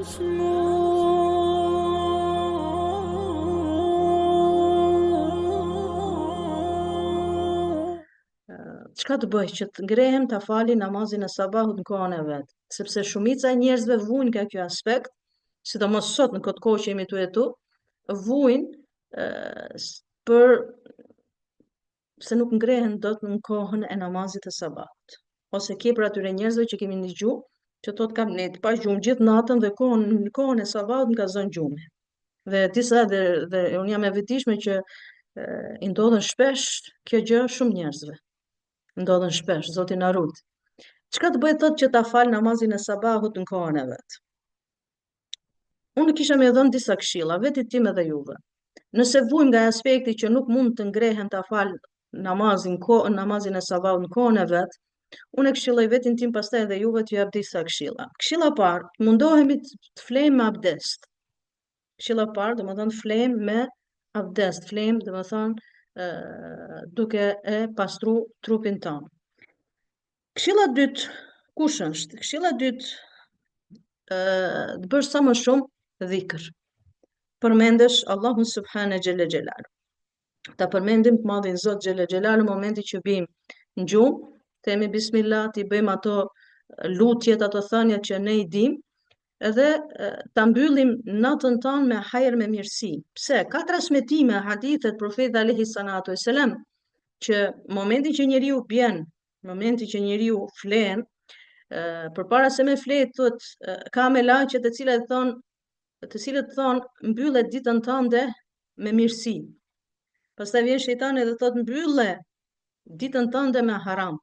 Çka të bëj që të ngrehem ta fali namazin e sabahut në kohën e vet, sepse shumica e njerëzve vujnë nga ky aspekt, sidomos sot në këtë kohë që jemi tu jetu, vujnë për se nuk ngrehen dot në kohën e namazit të sabahut. Ose kepër atyre njerëzve që kemi ndëgju që thot kam net pa gjumë gjithë natën dhe në kohën e sabahut më ka zënë gjumi. Dhe disa dhe unë jam e vetëdijshme që i ndodhen shpesh kjo gjë shumë njerëzve. Ndodhen shpesh, Zoti na rujt. Çka të bëj thot që ta fal namazin e sabahut në kohën e vet? Unë kisha më dhënë disa këshilla, vetit tim edhe juve. Nëse vujmë nga aspekti që nuk mund të ngrehem ta fal namazin e sabahut në kohën e vet, unë e këshilloj vetin tim pastaj edhe juve t'ju jap disa këshilla. Këshilla e parë, mundohemi të flejmë me abdest. Këshilla e parë, domethënë flejmë me abdest, flejmë domethënë duke e pastru trupin tonë. Këshilla e dytë, kush është? Këshilla e dytë, të bësh sa më shumë dhikr. Përmendesh Allahun subhane xhelle xhelalu. Ta përmendim të madhin Zot xhelle xhelalu në momentin që bijmë në gjumë, themi bismillah, ti bëjmë ato lutjet, ato thënjet që ne i dimë, edhe ta mbyllim natën tonë me hajër, me mirësi. Pse? Ka transmetime, hadithet profetit alayhi salatu wasalam që momentin që njeriu bjen, momentin që njeriu flen, përpara se me flet thot ka melaqe të cilët thon mbyllet ditën tënde me mirësi. Pastaj vjen shejtani dhe thot mbylle ditën tënde me haram.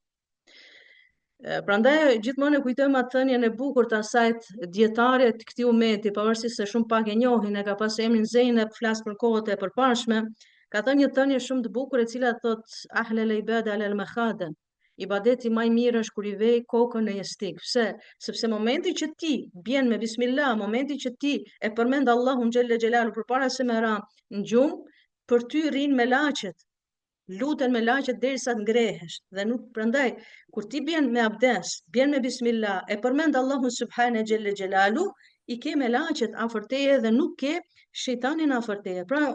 Prandaj gjithmonë e kujtojmë atë thënien e bukur të asajt dietare të këtij umeti, pavarësisht se shumë pak e njohin, e ka pas emrin Zeynep, flas për kohët e përparshme, ka thënë një thënie shumë të bukur e cila thot ahlal ibada ala al-makhada. Ibadeti më i mirë është kur i vej kokën në jestik. Pse? Sepse momenti që ti bjen me bismillah, momenti që ti e përmend Allahun xhelle xhelalu përpara se me ra në gjumë, për ty rrin me laqet. Luten me laqet derisa të ngrehesh, dhe nuk prandaj kur ti bjen me abdes, bjen me bismillah, e përmend Allahun subhane xhelle xhelalu, i ke me laqet afër teje dhe nuk ke shejtanin afër teje. Pra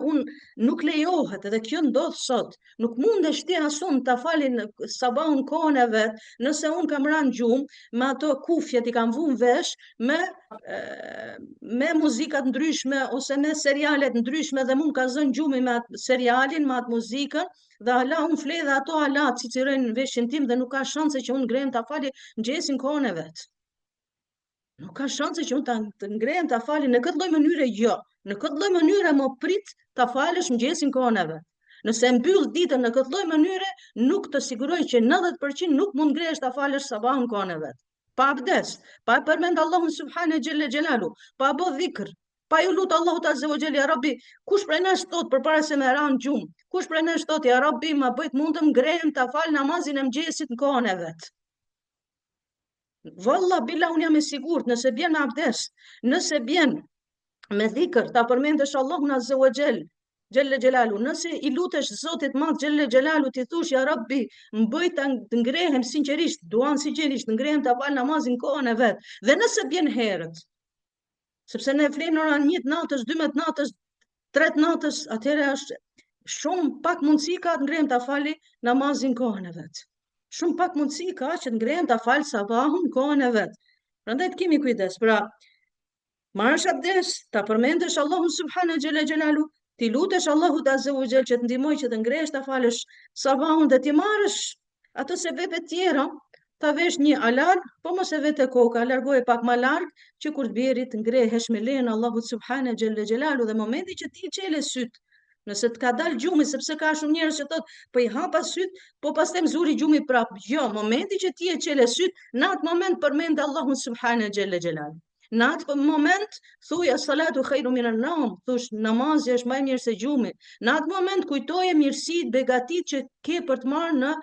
nuk lejohet, edhe kjo ndodh sot. Nuk mundesh ti asun ta falin sabahun kohën e vet, nëse un kam rënë gjumë me ato kufjet i kam vënë vesh me muzikat ndryshme ose me serialet ndryshme dhe mund ka zënë gjumi me atë serialin, me atë muzikën, dhe hala unë flej dhe ato hala cicirojnë në veshin tim dhe nuk ka shanse që unë ngrehem ta fali mëngjesin kohën e vet. Nuk ka shanse që unë të ngrehem ta fali në këtë lloj mënyre, jo. Në këtë lloj mënyre më prit ta falësh mëngjesin kohën e vet. Nëse mbyll ditën në këtë lloj mënyre, nuk të siguroj që 90% nuk mund ngrehesh ta falësh sabahun kohën e vet. Pa abdes, pa përmend Allahun subhane xhelle xhelalu, pa bë dhikr, pa ju lut Allahut azza wa xhel, ja Rabbi, kush prej nesh thot përpara se me ra në gjumë, kush prej nesh thot ja Rabbi, ma bëjt mundëm ngrehem ta fal namazin e mëngjesit në kohën e vet. Valla billa unë jam e sigurt, nëse bjen me abdes, nëse bjen me dhikr, ta përmendesh Allahun azza wa xhel, xhelle xhelalu, nëse i lutesh Zotit madh xhelle xhelalu, ti thush ja Rabbi, më bëj të ngrehem sinqerisht, duan sinqerisht, ngrehem ta fal namazin kohën e vet. Dhe nëse bjen herët, sepse ne flejmë në orën 1 natës, 12 natës, 3 natës, atëherë është shumë pak mundësi ka të ngrehem ta fali namazin kohën e vet. Shumë pak mundësi ka që të ngrehem ta fal sabahun kohën e vet. Prandaj të kemi kujdes. Pra, marrësh abdes, ta përmendesh Allahun subhane xhelle xhelalu, ti lutesh Allahut azza wa xhel që të ndihmoj që të ngrehesh ta falësh sabahun dhe ti marrësh ato sebepe tjera, ta vesh një alarm, po mos e vete koka, largoje pak më larg që kur të bjeri të ngrehesh me lejen Allahut subhane xhelle xhelalu, dhe momenti që ti çele syt, nëse të ka dal gjumi, sepse ka shumë njerëz që thot, po i hapa syt, po pastaj më zuri gjumi prap. Jo, momenti që ti e çele syt, në atë moment përmend Allahun subhane xhelle xhelalu. Në atë moment thuaj as-salatu khairu minan nawm, thush namazi është më i mirë se gjumi. Në atë moment kujtoje mirësitë, begatit që ke për të marrë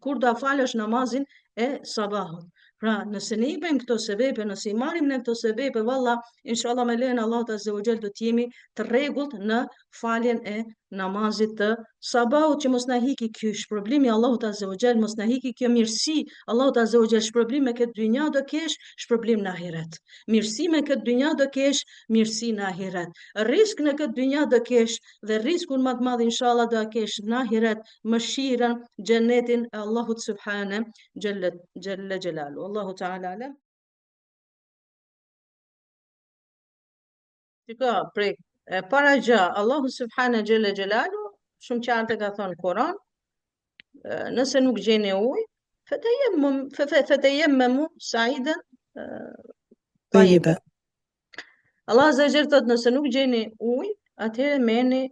kur do falësh namazin e sabahut. Pra, nëse ne i bëjmë këto sebepe, nëse i marrim ne këto sebepe, valla, inshallah me lejen Allahut azza wa xal do të jemi të rregullt në faljen e namazit të sabahut, që mos na hiki ky shpërblim i Allahut Azza wa Jall, mos na hiki kjo mirësi. Allahut Azza wa Jall, shpërblim me këtë dynja do kesh, shpërblim në ahiret. Mirësi me këtë dynja do kesh, mirësi në ahiret. Risk në këtë dynja do kesh dhe riskun më të madh inshallah do kesh në ahiret, mëshirën, xhenetin e Allahut subhane xhalla xhelalu. Allahu ta'ala alam. Shiko, prej para gjë, Allahu subhane xhalla xhelalu shumë qartë ka thonë Kur'an, nëse nuk gjeni ujë, fatayammamu sa'idan tayyiban. Allah Azza wa Jalla thotë nëse nuk gjeni ujë, atëherë merrni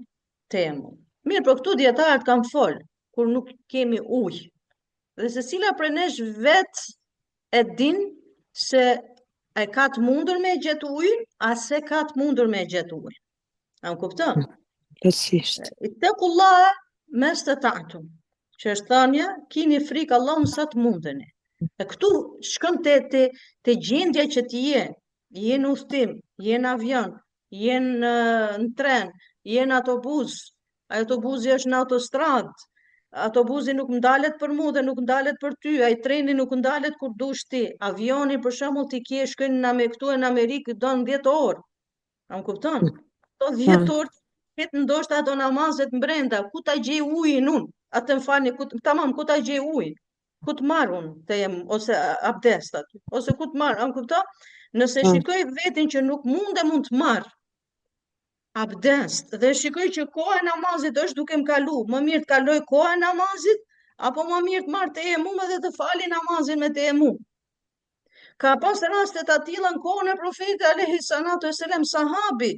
temën. Mirë, por këtu dietarët kanë fol kur nuk kemi ujë. Dhe se cila prej nesh vet e din se e ka të mundur me gjetë ujin, a se ka të mundur me gjetë ujin. A më kupton? Plotësisht. Ittaqullaha mastata'tum. Që është thënia, kini frikë Allahun sa të mundeni. E këtu shkon te gjendja që ti je në udhtim, je në avion, je në tren, je në autobus, autobusi është në autostradë, autobusi nuk ndalet për mua dhe nuk ndalet për ty, ai treni nuk ndalet kur dush ti, avioni për shembull ti ke shkojnë këtu në Amerikë don 10 orë. A më kupton? Këto 10 orë këtë ndoshta ato namazet mbrenda, ku ta gjej ujin unë? Atë më falni, tamam, ku ta gjej ujin? Ku të marr unë tem ose abdest aty, ose ku të marr, a më kupton? Nëse shikoj vetin që nuk mundem unë të marr abdest dhe shikoj që koha e namazit është duke më kalu, më mirë të kaloj koha e namazit, apo më mirë të marr teyemmum edhe të fali namazin me teyemmum. Ka pas raste të tilla në kohën e Profetit alayhi salatu wasalam, sahabi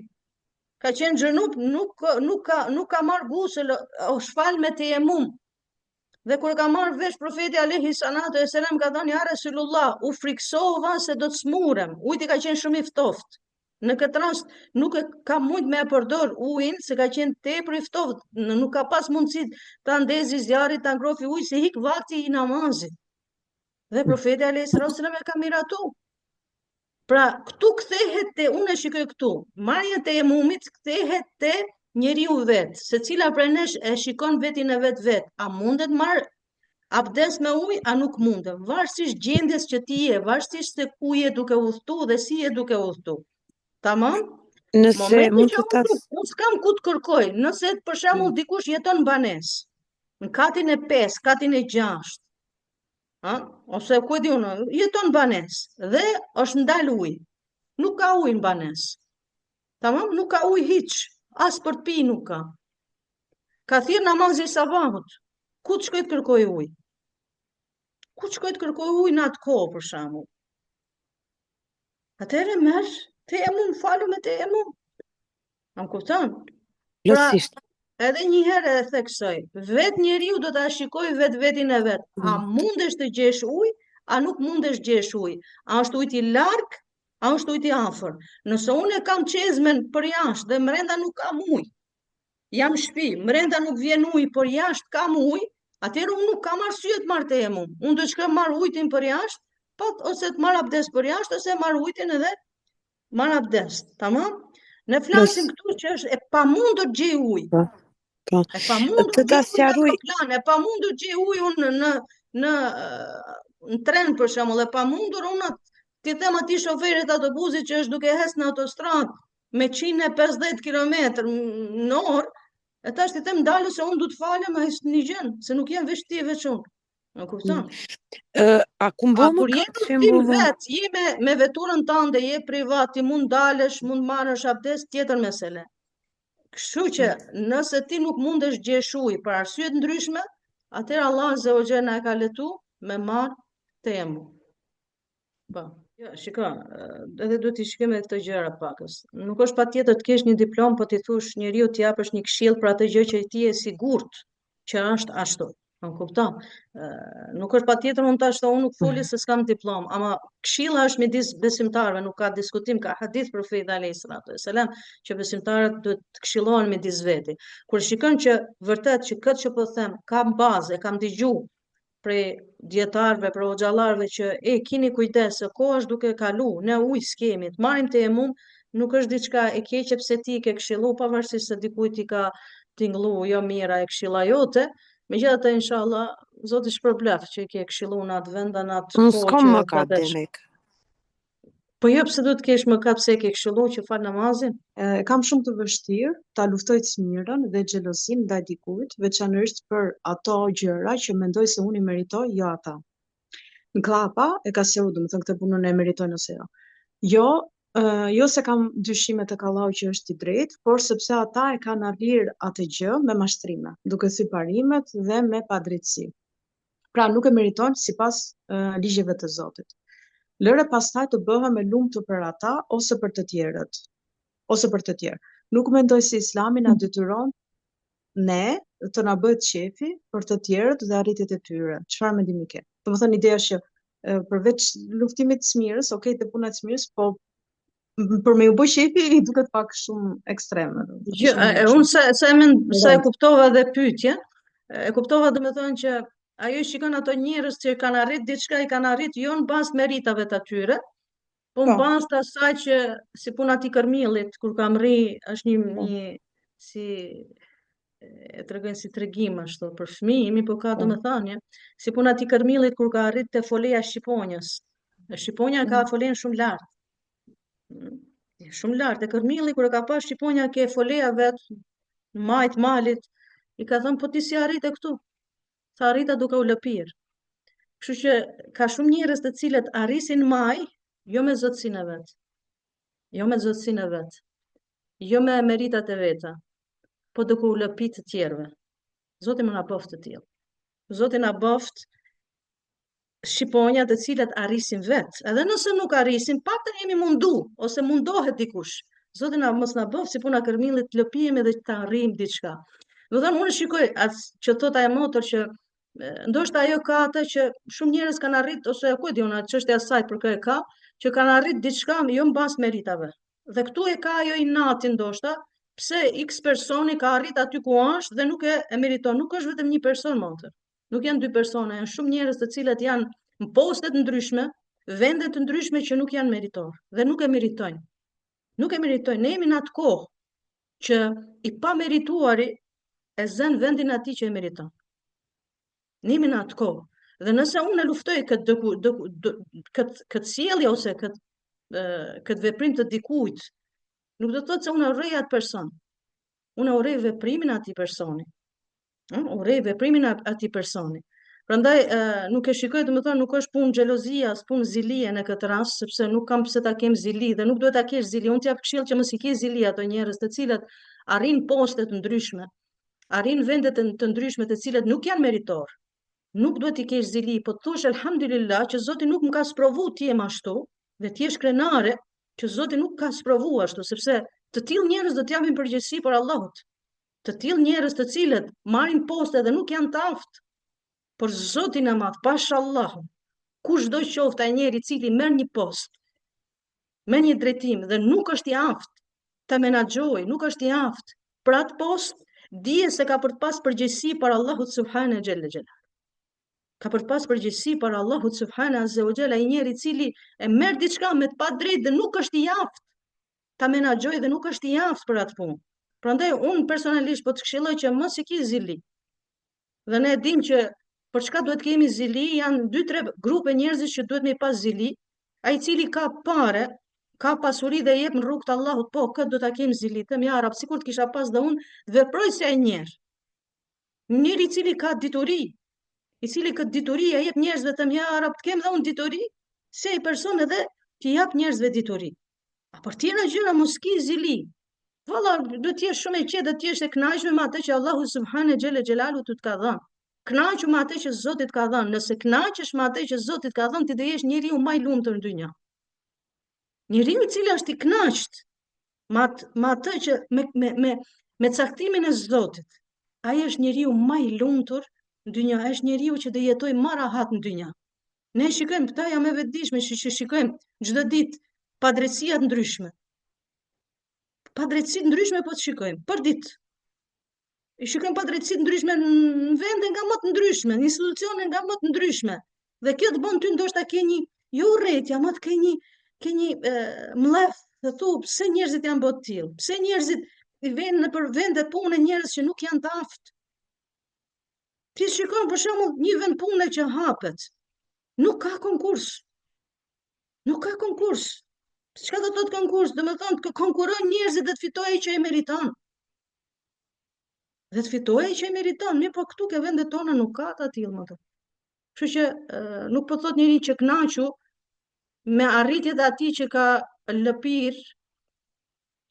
ka qenë xhenup, nuk ka marr gusel, o shfal me teyemmum. Dhe kur ka marr vesh Profeti alayhi salatu wasalam ka thënë ja Rasulullah, u friksova se do të smurem. Ujti ka qenë shumë i ftoftë. Në këtë rast nuk e ka mund me përdor ujin, se ka qenë tepër i ftohtë, nuk ka pas mundësi ta ndezi zjarrit, ta ngrofi ujë, se hik vakti i namazit. Dhe Profeti alayhis salam e ka miratu. Pra, këtu kthehet te, unë e shikoj këtu, marrja e teyemmumit kthehet te njeriu vet, se cila prej nesh e shikon vetin e vet, a mundet marr abdes me ujë, a nuk mundet, varësisht gjendjes që ti je, varësisht se ku je duke udhëtu dhe si je duke udhëtu. Tamam? Nëse mund të tas. Unë s'kam ku të kërkoj, nëse për shembull dikush jeton në banesë, në katin e 5, katin e 6, ose ku e di unë, jeton në banesë dhe është ndal ujë. Nuk ka ujë në banesë. Tamam? Nuk ka ujë hiç, as për të pi nuk ka. Ka thirr namazin e sabahut. Ku të shkoj të kërkoj ujë? Ku të shkoj të kërkoj ujë në atë kohë për shembull? Atëherë merr teyemmum, falu me teyemmum. A më kupton? Pra, edhe një herë e theksoj, vet njeriu do ta shikoj vetin e vet. A mundesh të gjesh ujë, a nuk mundesh gjesh ujë? A është ujë i larg, a është ujë i afër? Nëse unë kam çezmen për jashtë dhe brenda nuk kam ujë, jam në shtëpi, brenda nuk vjen ujë, por jashtë kam ujë, atëherë unë nuk kam arsye të marr teyemmum. Unë do të shkoj marr ujin për jashtë, ose të marr abdest për jashtë, ose marr ujin edhe marr abdest. Tamam? Ne flasim këtu që është e pamundur gjej ujë. E pamundur gjej ujë në tren për shembull, e pamundur unë ti them atij shoferit autobusit që është duke hes në autostradë me 150 km në orë, e tash ti them dalë se unë du të falem një gjën, se nuk jam veç ti veç unë. Në kupton? A kur je vet, je me veturën tënde, je privat, ti mund dalësh, mund marrësh abdest, tjetër mesele. Kështu që nëse ti nuk mundesh gjesh ujë për arsye të ndryshme, atëherë Allah Azza wa Jalla na ka letu me marr teyemmum. Po. Jo, shiko, edhe duhet të shikojmë këto gjëra pakës. Nuk është patjetër të kesh një diplom, po ti thosh njeriu të japësh një këshill për atë gjë që ti je i sigurt që është ashtu. Më kupton? Nuk është patjetër unë tash unë nuk foli se s'kam diplom, ama këshilla është midis besimtarëve, nuk ka diskutim, ka hadith Profetit alayhis salam që besimtarët duhet të këshillohen midis veti. Kur shikon që vërtet që këtë që po them ka bazë, kam dëgjuar prej dietarëve, për hoxhallarëve që keni kujdes se koha është duke kalu, ne ujë s'kemi, të marrim teyemmum, nuk është diçka e keqe pse ti ke këshillu pavarësisht se dikujt i ka tingëllu jo mira e këshilla jote, megjithatë inshallah Zoti shpërbleft që i ke këshillu në atë vend, në atë Unë kohë s'kam që mëkat patesh. Demek. Po jo, pse duhet kesh mëkat pse e ke këshillu që fal namazin? Kam shumë të vështirë ta luftoj çmirën dhe xhelozin ndaj dikujt, veçanërisht për ato gjëra që mendoj se unë i meritoj, jo ata. Në klapa e ka sjellur domethënë këtë punën e meritojnë ose jo. Jo se kam dyshime tek Allahu që është i drejtë, por sepse ata e kanë arrir atë gjë me mashtrime, duke thyer parimet dhe me padrejtësi. Pra nuk e meritojnë sipas ligjeve të Zotit. Lëre pastaj të bëhem e lumtur për ata ose për të tjerët, ose për të tjerë. Nuk mendoj se Islami na detyron ne të na bëhet shefi për të tjerët dhe arritjet e tyre. Çfarë mendimi ke? Domethënë ideja është që përveç luftimit të smirës, okay, të puna të smirës, po për me u bë shefi i duket pak shumë ekstreme. Unë sa e kuptova dhe pyetjen, e kuptova domethënë që ajo shikon ato njerëz që kanë arrit diçka, i kanë arrit jo në bazë meritave të atyre, po në bazë të asaj që si puna e Kërmillit, kur kam rri, është një si e tregojnë si tregim ashtu për fëmijë, po ka domethënie, si puna e Kërmillit kur ka arrit te foleja e Shqiponjës. Shqiponja ka folen shumë lart. Shumë lart, e Kërmilli kur e ka pas Shqiponja ke foleja vet, në majt malit, i ka thënë po ti si arrite këtu? Sa arrita duke u lëpir. Kështu që ka shumë njerëz të cilët arrisin maj, jo me zotësinë e vet. Jo me zotësinë e vet. Jo me meritat e veta, po duke u lëpit të tjerëve. Zoti më na boft të tillë. Zoti na boft shqiponja të cilët arrisin vet. Edhe nëse nuk arrisin, paktën jemi mundu ose mundohet dikush. Zoti na mos na boft si puna Kërmillit të lëpihemi dhe të arrijmë diçka. Do thënë unë shikoj atë që thot ajo motor që ndoshta ajo ka atë që shumë njerëz kanë arrit ose ku e di unë çështja e saj për kë e ka, që kanë arrit diçka jo mbas meritave. Dhe këtu e ka ajo inati ndoshta, pse X personi ka arrit aty ku është dhe nuk e meriton, nuk është vetëm një person motor. Nuk janë dy persona, janë shumë njerëz të cilët janë në poste të ndryshme, vende të ndryshme që nuk janë meritor dhe nuk e meritojnë. Nuk e meritojnë. Ne jemi në atë kohë që i pa merituari e zën vendin atij që e meriton. Ne jemi në atë kohë. Dhe nëse unë e luftoj këtë sjellje ose këtë veprim të dikujt, nuk do të thotë se unë urrej atë person. Unë urrej veprimin e atij personi. Urrej veprimin e atij personi. Prandaj nuk e shikoj, domethënë nuk është punë xhelozia, as punë zilie në këtë rast, sepse nuk kam pse ta kem zili dhe nuk duhet ta kesh zili. Unë t'jap këshill që mos i ke zili ato njerëz të cilët arrin poste të ndryshme, arrin vende të ndryshme të cilët nuk janë meritor. Nuk duhet i kesh zili, po thosh elhamdulillah që Zoti nuk më ka sprovu ti jem ashtu, dhe ti je krenare që Zoti nuk ka sprovu ashtu, sepse të tillë njerëz do t'japin përgjegjësi për Allahut. Të tillë njerëz të cilët marrin poste dhe nuk janë të aftë, por Zoti na madh, pashallahu. Kushdo qoftë ai njeri i cili merr një post, me një drejtim dhe nuk është i aftë të menaxhojë, nuk është i aftë për atë post, dije se ka për të pas përgjegjësi për Allahut subhanahu xhella xhelal. Ka për të pas përgjegjësi për Allahut subhanahu azza wa xhela, ai njeri i cili e merr diçka me të padrejtë dhe nuk është i aftë ta menaxhojë dhe nuk është i aftë për atë punë. Prandaj unë personalisht po të këshilloj që mos i ke zili. Dhe ne dim që për çka duhet kemi zili, janë 2-3 grupe njerëzish që duhet me pas zili, ai i cili ka parë, ka pasuri dhe jep në rrugt të Allahut, po këtë do ta kem zili, them ja rab, sikur të kisha pas dhe unë, veproj si ai njerëz. Njëri i cili ka dituri, i cili këtë dituri e jep njerëzve, them ja rab, të kem dhe unë dituri, se ai person edhe t'i jap njerëzve dituri. A për tjera gjëra mos ki zili. Valla, do të jesh shumë e qetë, do të jesh e kënaqur me atë që Allahu subhanahu xhela xhelalu t'u ka dhënë. Kënaqu me atë që Zoti ka dhënë. Nëse kënaqesh me atë që Zoti ka dhënë, ti do jesh njeriu më i lumtur në dynjë. Njeriu i cili është i kënaqur me atë që me caktimin e Zotit, ai është njeriu më i lumtur në dynjë, është njeriu që do jetojë më rahat në dynjë. Ne shikojmë këta jam e vetëdijshme, shikojmë çdo ditë padrejtësia të ndryshme. Padrejtësi të ndryshme po të shikojmë për ditë. I shikojmë padrejtësi të ndryshme në vende nga më të ndryshme, në institucione nga më të ndryshme. Dhe kjo të bën ty ndoshta ke një jo urrëtia, më të ke një mllef, të thu pse njerëzit janë bërë të tillë, pse njerëzit i vjen në për vendet pune njerëz që nuk janë të aftë. Ti shikon për shembull një vend pune që hapet, nuk ka konkurs. Nuk ka konkurs. Çka do të thotë konkurs? Do të thonë të konkurrojnë njerëzit dhe të fitojë ai që e meriton. Dhe të fitojë ai që e meriton. Mirë, po këtu ke vendet tona nuk ka të tillë më të. Kështu që nuk po thot njëri që kënaqu me arritjet e atij që ka lëpir,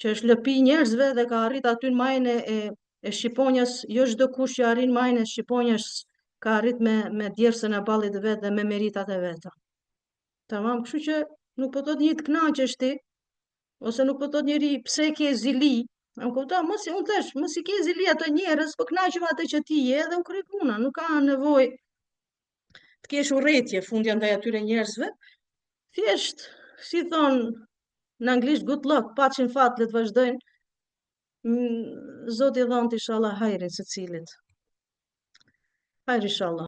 që është lëpi njerëzve dhe ka arrit aty në majën e shqiponjës, jo çdo kush që arrin majën e shqiponjës ka arrit me djersën e ballit të vet dhe me meritat e veta. Tamam, kështu që nuk po thot një të kënaqesh ti, ose nuk po thot njëri pse ke zili, më kupton, unë thash, mos i ke zili ato njerëz, po kënaqem atë që ti je dhe u kry puna, nuk ka nevojë të kesh urrëtie fundja ndaj atyre njerëzve. Thjesht, si thon në anglisht, good luck, paçin fat, le të vazhdojnë. Zoti dhont inshallah hajrin secilit. Hajr inshallah.